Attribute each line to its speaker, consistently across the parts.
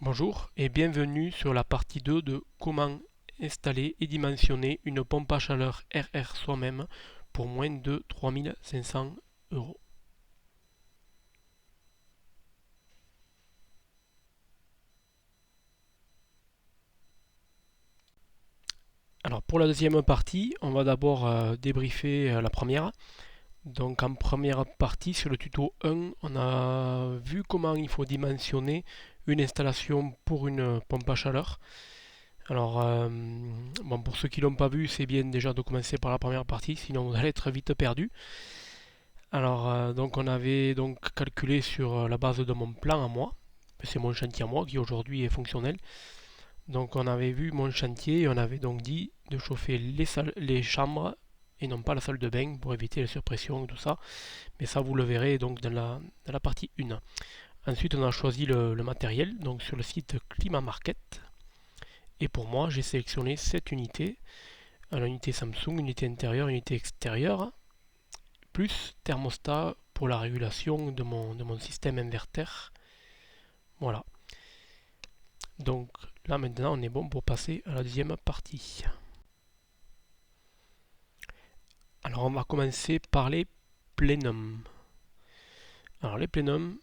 Speaker 1: Bonjour et bienvenue sur la partie 2 de comment installer et dimensionner une pompe à chaleur RR soi-même pour moins de 3 500 €. Alors pour la deuxième partie, on va d'abord débriefer la première. Donc en première partie, sur le tuto 1, on a vu comment il faut dimensionner une installation pour une pompe à chaleur. Alors, bon, pour ceux qui l'ont pas vu, c'est bien déjà de commencer par la première partie, sinon vous allez être vite perdu. Alors, donc on avait donc calculé sur la base de mon plan à moi, c'est mon chantier à moi qui aujourd'hui est fonctionnel. Donc on avait vu mon chantier et on avait donc dit de chauffer les chambres et non pas la salle de bain pour éviter la surpression et tout ça. Mais ça vous le verrez donc dans la partie 1. Ensuite on a choisi le matériel donc sur le site Climat Market. Et pour moi j'ai sélectionné cette unité. Alors unité Samsung, unité intérieure, unité extérieure, plus thermostat pour la régulation de mon système inverter. Voilà. Donc là maintenant on est bon pour passer à la deuxième partie. Alors on va commencer par les plénums. Alors les plénums,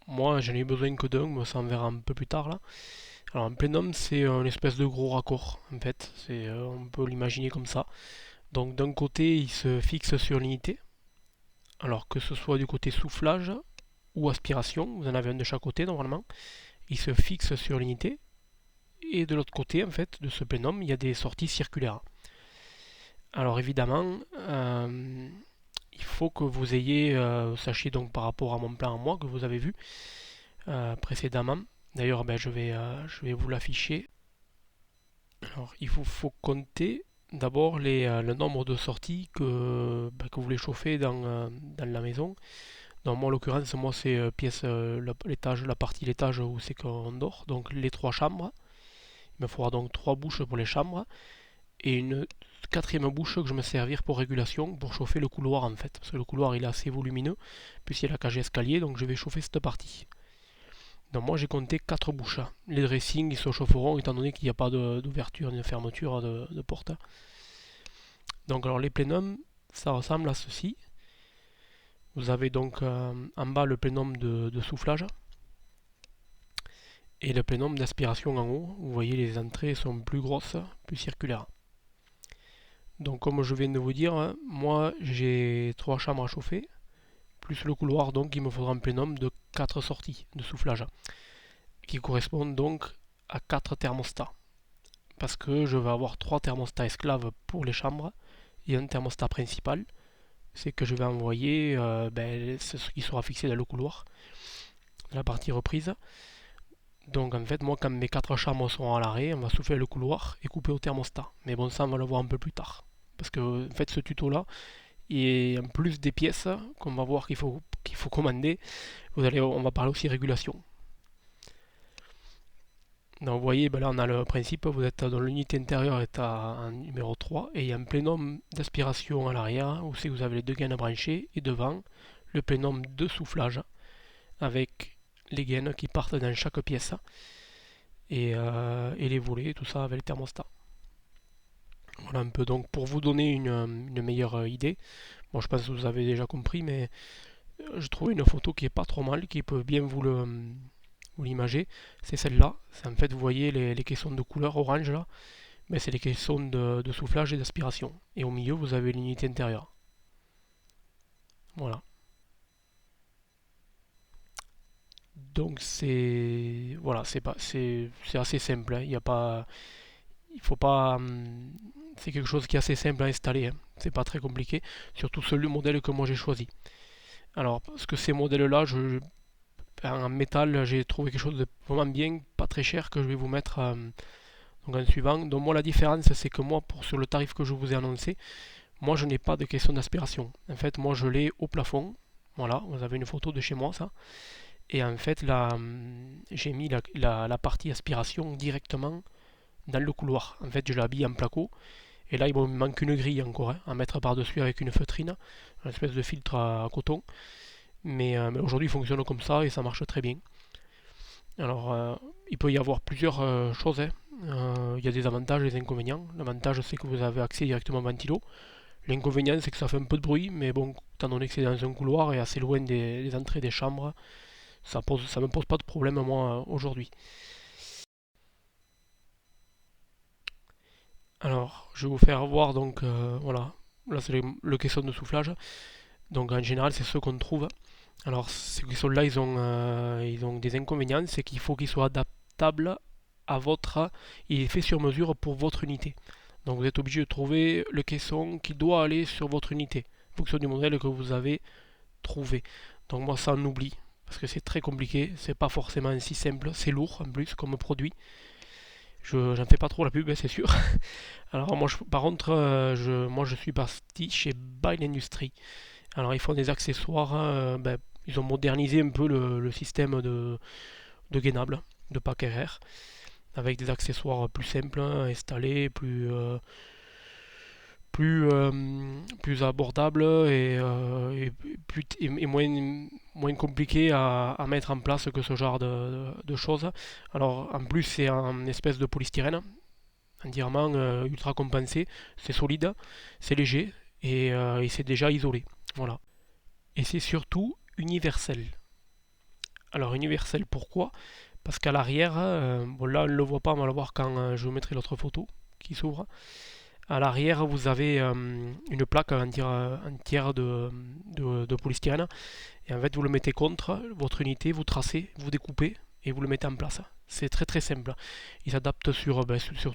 Speaker 1: moi j'en ai besoin que d'un, mais ça on verra un peu plus tard là. Alors un plénum c'est une espèce de gros raccord en fait, on peut l'imaginer comme ça. Donc d'un côté il se fixe sur l'unité, alors que ce soit du côté soufflage ou aspiration, vous en avez un de chaque côté normalement, il se fixe sur l'unité. Et de l'autre côté, en fait, de ce plénum, il y a des sorties circulaires. Alors évidemment, il faut que vous ayez, sachiez donc par rapport à mon plan à moi que vous avez vu précédemment. D'ailleurs, ben, je vais vous l'afficher. Alors, il faut compter d'abord le nombre de sorties que vous voulez chauffer dans la maison. Donc moi, en l'occurrence, moi c'est pièce l'étage, la partie l'étage où c'est qu'on dort. Donc les trois chambres. Il me faudra donc trois bouches pour les chambres et une quatrième bouche que je me servir pour régulation, pour chauffer le couloir en fait. Parce que le couloir il est assez volumineux, puisqu'il y a la cage escalier, donc je vais chauffer cette partie. Donc moi j'ai compté 4 bouches. Les dressings ils se chaufferont étant donné qu'il n'y a pas d'ouverture ni de fermeture de porte. Donc alors les plénums, ça ressemble à ceci. Vous avez donc en bas le plénum de soufflage et le plénum d'aspiration en haut. Vous voyez les entrées sont plus grosses, plus circulaires. Donc comme je viens de vous dire, moi j'ai 3 chambres à chauffer, plus le couloir, donc il me faudra un plénum de 4 sorties de soufflage, qui correspondent donc à 4 thermostats. Parce que je vais avoir 3 thermostats esclaves pour les chambres et un thermostat principal, c'est que je vais envoyer, c'est ce qui sera fixé dans le couloir, la partie reprise. Donc en fait, moi quand mes 4 chambres seront à l'arrêt, on va souffler le couloir et couper au thermostat. Mais bon, ça on va le voir un peu plus tard. Parce que en fait ce tuto là, et en plus des pièces qu'on va voir qu'il faut commander, on va parler aussi régulation. Donc vous voyez, ben là on a le principe, vous êtes dans l'unité intérieure est en numéro 3 et il y a un plénum d'aspiration à l'arrière où c'est que vous avez les deux gaines branchées et devant le plénum de soufflage avec les gaines qui partent dans chaque pièce et les volets, tout ça avec le thermostat. Voilà un peu donc pour vous donner une meilleure idée. Bon, je pense que vous avez déjà compris, mais je trouve une photo qui est pas trop mal, qui peut bien vous l'imager. C'est celle-là. C'est en fait, vous voyez les caissons de couleur orange là, mais c'est les caissons de soufflage et d'aspiration. Et au milieu, vous avez l'unité intérieure. Voilà. Donc c'est voilà, c'est assez simple. Hein. Il y a pas, il faut pas, c'est quelque chose qui est assez simple à installer. Hein. C'est pas très compliqué. Surtout celui modèle que moi j'ai choisi. Alors parce que ces modèles-là, en métal, j'ai trouvé quelque chose de vraiment bien, pas très cher, que je vais vous mettre donc en suivant. Donc moi la différence c'est que moi sur le tarif que je vous ai annoncé, moi je n'ai pas de question d'aspiration. En fait moi je l'ai au plafond. Voilà, vous avez une photo de chez moi ça. Et en fait là j'ai mis la partie aspiration directement dans le couloir. En fait je l'ai habillé en placo. Et là il me manque une grille encore hein, à mettre par-dessus avec une feutrine, une espèce de filtre à coton. Mais aujourd'hui il fonctionne comme ça et ça marche très bien. Alors il peut y avoir plusieurs choses, hein. Il y a des avantages et des inconvénients. L'avantage, c'est que vous avez accès directement au ventilo. L'inconvénient, c'est que ça fait un peu de bruit, mais bon, étant donné que c'est dans un couloir et assez loin des entrées des chambres, ça me pose pas de problème moi aujourd'hui. Alors, je vais vous faire voir donc voilà. Là, c'est le caisson de soufflage. Donc en général, c'est ceux qu'on trouve. Alors, ces caissons-là, ils ont des inconvénients, c'est qu'il faut qu'ils soient adaptables à votre. Il est fait sur mesure pour votre unité. Donc vous êtes obligé de trouver le caisson qui doit aller sur votre unité, en fonction du modèle que vous avez trouvé. Donc moi ça on oublie, parce que c'est très compliqué, c'est pas forcément si simple, c'est lourd en plus comme produit. J'en fais pas trop la pub, hein, c'est sûr. Alors moi par contre, moi je suis parti chez Byle Industries. Alors ils font des accessoires, ils ont modernisé un peu le système de gainable, de pack RR, avec des accessoires plus simples, installés, plus abordable et moins compliqué à mettre en place que ce genre de choses. Alors en plus c'est en espèce de polystyrène, un diamant ultra compensé, c'est solide, c'est léger et c'est déjà isolé. Voilà. Et c'est surtout universel. Alors universel pourquoi? Parce qu'à l'arrière, bon là on ne le voit pas, on va le voir quand je vous mettrai l'autre photo qui s'ouvre. À l'arrière, vous avez une plaque entière de polystyrène. Et en fait, vous le mettez contre votre unité, vous tracez, vous découpez et vous le mettez en place. C'est très très simple. Il s'adapte sur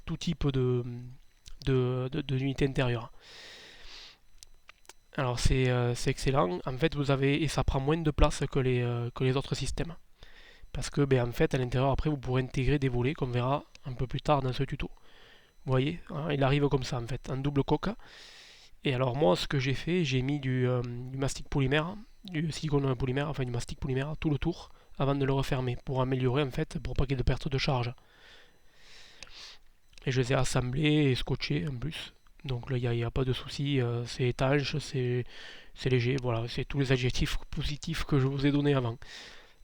Speaker 1: tout type d'unité intérieure. Alors c'est excellent. En fait, et ça prend moins de place que les autres systèmes. Parce que en fait, à l'intérieur, après, vous pourrez intégrer des volets qu'on verra un peu plus tard dans ce tuto. Vous voyez, hein, il arrive comme ça en fait, en double coque. Et alors moi, ce que j'ai fait, j'ai mis du mastic polymère, du silicone polymère, enfin du mastic polymère tout le tour avant de le refermer pour améliorer en fait, pour pas qu'il y ait de perte de charge. Et je les ai assemblés et scotchés en plus. Donc là, il n'y a pas de souci, c'est étanche, c'est léger, voilà, c'est tous les adjectifs positifs que je vous ai donnés avant.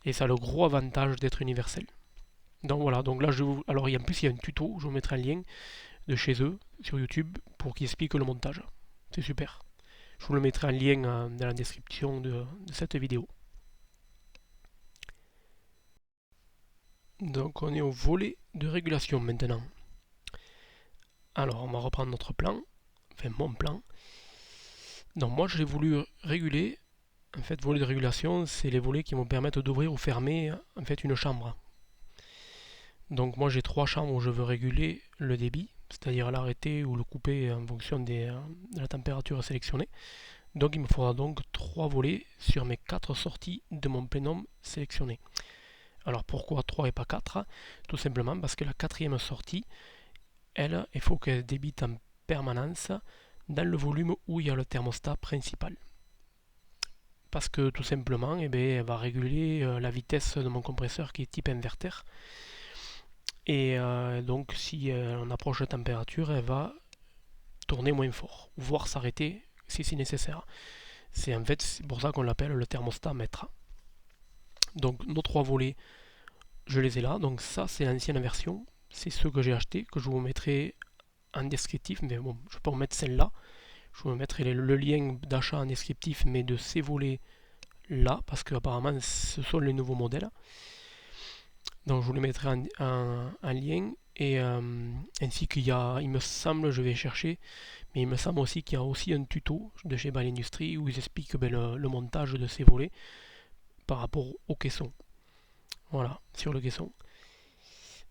Speaker 1: Et ça a le gros avantage d'être universel. Donc voilà, donc là, alors en plus, il y a un tuto, je vous mettrai un lien de chez eux sur YouTube pour qu'ils expliquent le montage. C'est super. Je vous le mettrai en lien dans la description de cette vidéo. Donc on est au volet de régulation maintenant. Alors on va reprendre notre plan, enfin mon plan. Donc moi j'ai voulu réguler, en fait volet de régulation c'est les volets qui vont permettre d'ouvrir ou fermer en fait une chambre. Donc moi j'ai trois chambres où je veux réguler le débit, c'est-à-dire l'arrêter ou le couper en fonction de la température sélectionnée. Donc il me faudra donc 3 volets sur mes 4 sorties de mon plénum sélectionné. Alors pourquoi 3 et pas 4? Tout simplement parce que la quatrième sortie, elle, il faut qu'elle débite en permanence dans le volume où il y a le thermostat principal. Parce que tout simplement, elle va réguler la vitesse de mon compresseur qui est type inverter. Et donc si on approche la température, elle va tourner moins fort, voire s'arrêter si c'est nécessaire. C'est pour ça qu'on l'appelle le thermostat maître. Donc nos trois volets, je les ai là. Donc ça c'est l'ancienne version, c'est ceux que j'ai acheté, que je vous mettrai en descriptif. Mais bon, je peux vous mettre celle-là. Je vous mettrai le lien d'achat en descriptif, mais de ces volets là, parce que apparemment ce sont les nouveaux modèles. Donc je vous les mettrai en lien. Et ainsi qu'il y a, il me semble, je vais chercher, mais il me semble aussi qu'il y a aussi un tuto de chez Ball Industries où ils expliquent le montage de ces volets par rapport au caisson. Voilà, sur le caisson.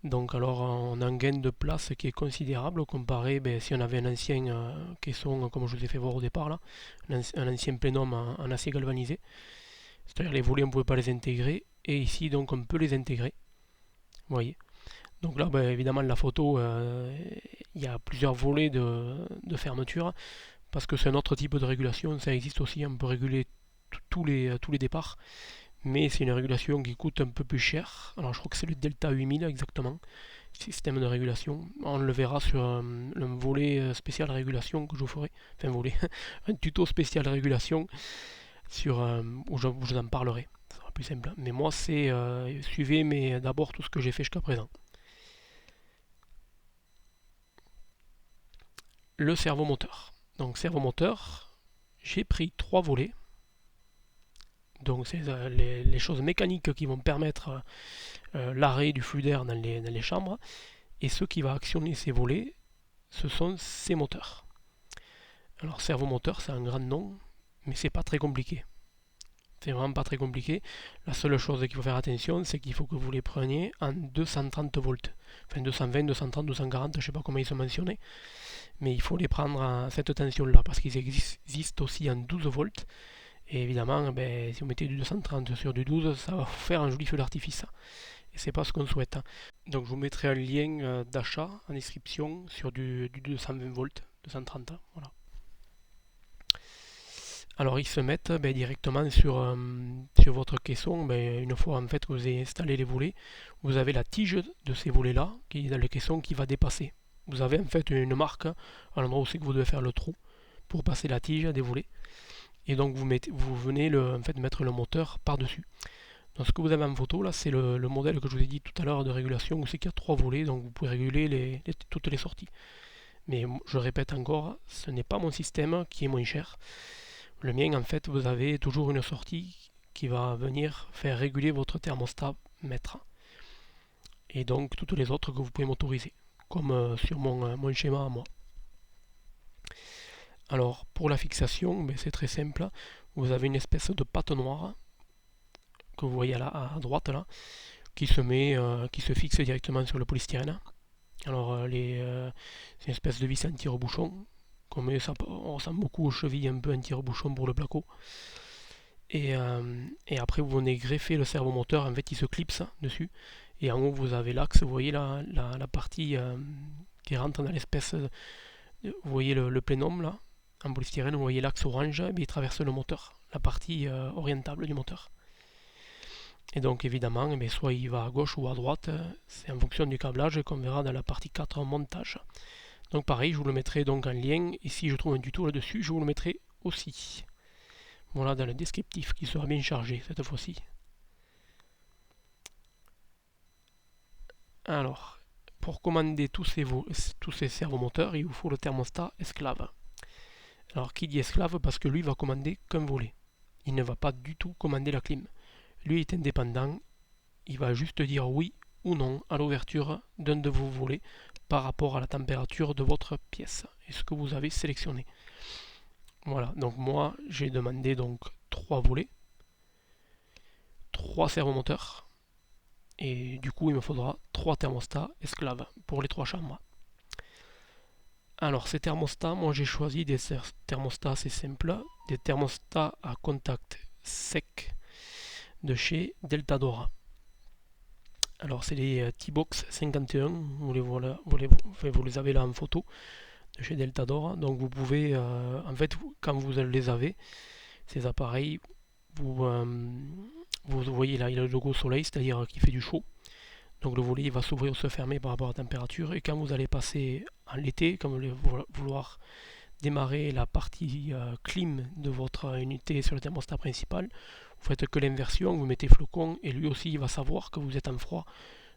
Speaker 1: Donc alors on a un gain de place qui est considérable comparé si on avait un ancien caisson comme je vous ai fait voir au départ là, un ancien plénum en acier galvanisé. C'est-à-dire les volets on ne pouvait pas les intégrer et ici donc on peut les intégrer. Vous voyez. Donc là évidemment la photo il y a plusieurs volets de fermeture parce que c'est un autre type de régulation, ça existe aussi, on peut réguler tous les départs. Mais c'est une régulation qui coûte un peu plus cher. Alors je crois que c'est le Delta 8000 exactement, système de régulation. On le verra sur le volet spécial régulation que je vous ferai. Enfin volet, un tuto spécial régulation où je vous en parlerai. plus simple. Mais moi, c'est suivez mais d'abord tout ce que j'ai fait jusqu'à présent. Le servomoteur. Donc servomoteur, j'ai pris 3 volets. Donc c'est les choses mécaniques qui vont permettre l'arrêt du flux d'air dans les chambres. Et ce qui va actionner ces volets, ce sont ces moteurs. Alors servomoteur, c'est un grand nom, mais c'est pas très compliqué. C'est vraiment pas très compliqué. La seule chose qu'il faut faire attention, c'est qu'il faut que vous les preniez en 230 volts. Enfin 220, 230, 240, je sais pas comment ils sont mentionnés. Mais il faut les prendre à cette tension-là, parce qu'ils existent aussi en 12 volts. Et évidemment, si vous mettez du 230 sur du 12, ça va vous faire un joli feu d'artifice. Et c'est pas ce qu'on souhaite. Donc je vous mettrai un lien d'achat en description sur du 220 volts, 230. Voilà. Alors ils se mettent directement sur votre caisson. Une fois en fait que vous avez installé les volets, vous avez la tige de ces volets-là qui est dans le caisson qui va dépasser. Vous avez en fait une marque à l'endroit où c'est que vous devez faire le trou pour passer la tige des volets. Et donc vous venez mettre le moteur par-dessus. Donc ce que vous avez en photo là, c'est le modèle que je vous ai dit tout à l'heure de régulation où c'est qu'il y a 3 volets, donc vous pouvez réguler toutes les sorties. Mais je répète encore, ce n'est pas mon système qui est moins cher. Le mien, en fait, vous avez toujours une sortie qui va venir faire réguler votre thermostat mètre. Et donc toutes les autres que vous pouvez m'autoriser, comme sur mon schéma à moi. Alors pour la fixation, c'est très simple. Vous avez une espèce de pâte noire que vous voyez là à droite là, qui se fixe directement sur le polystyrène. Alors c'est une espèce de vis anti-rebouchon. On ressemble beaucoup aux chevilles un peu anti-rebouchon pour le placo. Et après vous venez greffer le servomoteur, en fait il se clipse dessus. Et en haut vous avez l'axe, vous voyez la partie qui rentre dans l'espèce, vous voyez le plénum là, en polystyrène, vous voyez l'axe orange, et il traverse le moteur, la partie orientable du moteur. Et donc évidemment, soit il va à gauche ou à droite, c'est en fonction du câblage qu'on verra dans la partie 4 montage. Donc pareil, je vous le mettrai donc en lien, et si je trouve un tuto là-dessus, je vous le mettrai aussi. Voilà, dans le descriptif qui sera bien chargé cette fois-ci. Alors, pour commander tous ces servomoteurs, il vous faut le thermostat esclave. Alors qui dit esclave? Parce que lui va commander qu'un volet. Il ne va pas du tout commander la clim. Lui est indépendant, il va juste dire oui ou non à l'ouverture d'un de vos volets par rapport à la température de votre pièce et ce que vous avez sélectionné. Voilà, donc moi j'ai demandé donc 3 volets, 3 servomoteurs, et du coup il me faudra 3 thermostats esclaves pour les 3 chambres. Alors ces thermostats, moi j'ai choisi des thermostats assez simples, des thermostats à contact sec de chez Deltadora. Alors c'est les T-Box 51, vous les avez là en photo de chez Deltadora. Donc vous pouvez, en fait, quand vous les avez, ces appareils, vous voyez là, il a le logo soleil, c'est-à-dire qu'il fait du chaud. Donc le volet il va s'ouvrir ou se fermer par rapport à la température. Et quand vous allez passer en été, quand vous allez vouloir démarrer la partie clim de votre unité sur le thermostat principal, vous faites que l'inversion, vous mettez flocon et lui aussi il va savoir que vous êtes en froid.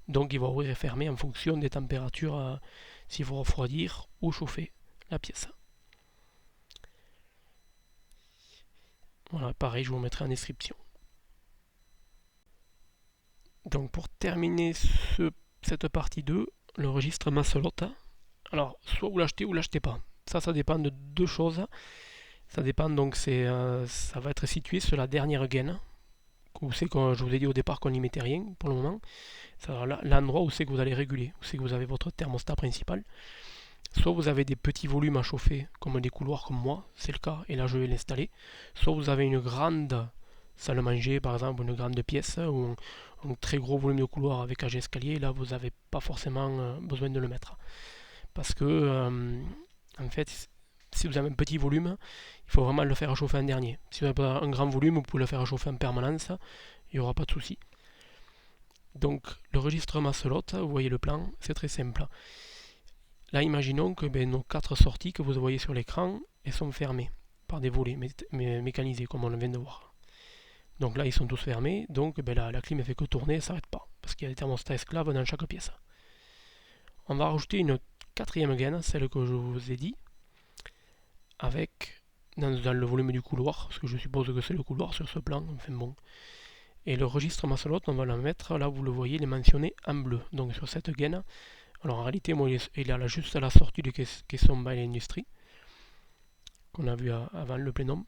Speaker 1: Donc il va ouvrir et fermer en fonction des températures s'il faut refroidir ou chauffer la pièce. Voilà, pareil, je vous mettrai en description. Donc pour terminer cette partie 2, le registre Maslot. Alors, soit vous l'achetez ou vous l'achetez pas. Ça dépend de 2 choses. Ça dépend, donc ça va être situé sur la dernière gaine. Où c'est que je vous ai dit au départ qu'on n'y mettait rien pour le moment. C'est l'endroit où c'est que vous allez réguler, où c'est que vous avez votre thermostat principal. Soit vous avez des petits volumes à chauffer, comme des couloirs comme moi, c'est le cas, et là je vais l'installer. Soit vous avez une grande salle à manger, par exemple, une grande pièce, ou un très gros volume de couloir avec cage escalier, là vous n'avez pas forcément besoin de le mettre. Parce que, en fait, si vous avez un petit volume, il faut vraiment le faire chauffer en dernier. Si vous avez un grand volume, vous pouvez le faire chauffer en permanence, il n'y aura pas de souci. Donc le registre Maslot, vous voyez le plan, c'est très simple. Là, imaginons que nos 4 sorties que vous voyez sur l'écran, elles sont fermées par des volets mécanisés, comme on vient de voir. Donc là ils sont tous fermés, donc ben, la clim ne fait que tourner, elle ne s'arrête pas, parce qu'il y a des thermostats esclaves dans chaque pièce. On va rajouter une quatrième gaine, celle que je vous ai dit, avec dans le volume du couloir, parce que je suppose que c'est le couloir sur ce plan, enfin bon. Et le registre Masolot, on va la mettre, là vous le voyez, il est mentionné en bleu, donc sur cette gaine. Alors en réalité, moi, il est juste à la sortie de caisson by l'industrie, qu'on a vu avant le plénum.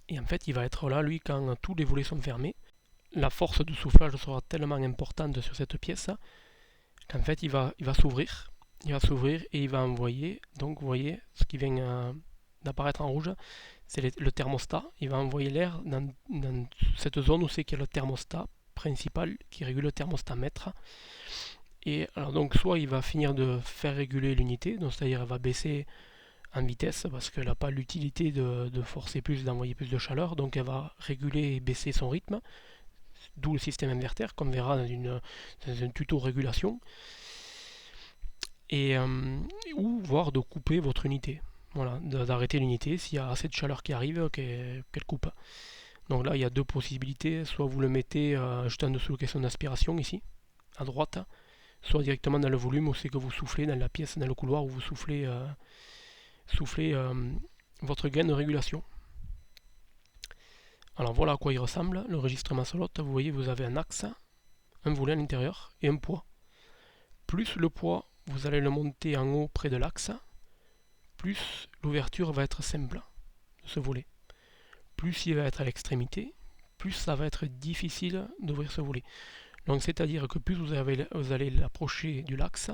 Speaker 1: Et en fait, il va être là, lui, quand tous les volets sont fermés. La force de soufflage sera tellement importante sur cette pièce qu'en fait, il va s'ouvrir. Il va s'ouvrir et il va envoyer, donc vous voyez, ce qui vient d'apparaître en rouge, c'est le thermostat. Il va envoyer l'air dans cette zone où c'est qu'il y a le thermostat principal qui régule le thermostat mètre. Et alors donc soit il va finir de faire réguler l'unité, donc c'est-à-dire elle va baisser en vitesse parce qu'elle n'a pas l'utilité de forcer plus, d'envoyer plus de chaleur, donc elle va réguler et baisser son rythme, d'où le système inverter qu'on verra dans un tuto régulation, et ou voire de couper votre unité. Voilà, d'arrêter l'unité s'il y a assez de chaleur qui arrive qu'elle coupe. Donc là il y a deux possibilités, soit vous le mettez juste en dessous de caisson d'aspiration ici, à droite, soit directement dans le volume où c'est que vous soufflez dans la pièce, dans le couloir où vous soufflez, votre gaine de régulation. Alors voilà à quoi il ressemble, le registre Masolot. Vous voyez, vous avez un axe, un volet à l'intérieur et un poids. Plus le poids, vous allez le monter en haut près de l'axe, plus l'ouverture va être simple de ce volet. Plus il va être à l'extrémité, plus ça va être difficile d'ouvrir ce volet. Donc c'est-à-dire que plus vous allez l'approcher du l'axe,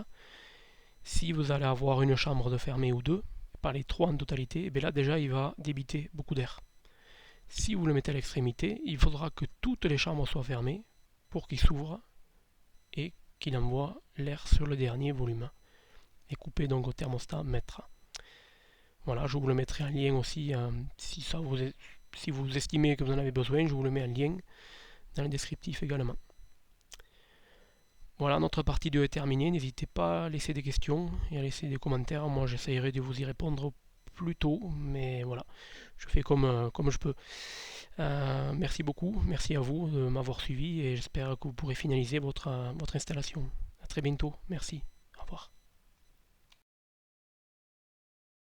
Speaker 1: si vous allez avoir une chambre de fermée ou deux, pas les trois en totalité, et bien là déjà il va débiter beaucoup d'air. Si vous le mettez à l'extrémité, il faudra que toutes les chambres soient fermées pour qu'il s'ouvre et qu'il envoie l'air sur le dernier volume. Et couper donc au thermostat mètre. Voilà, je vous le mettrai en lien aussi si vous estimez que vous en avez besoin, je vous le mets en lien dans le descriptif également. Voilà, notre partie 2 est terminée. N'hésitez pas à laisser des questions et à laisser des commentaires. Moi, j'essayerai de vous y répondre plus tôt, mais voilà, je fais comme je peux. Merci beaucoup, merci à vous de m'avoir suivi et j'espère que vous pourrez finaliser votre installation. A très bientôt, merci, au revoir.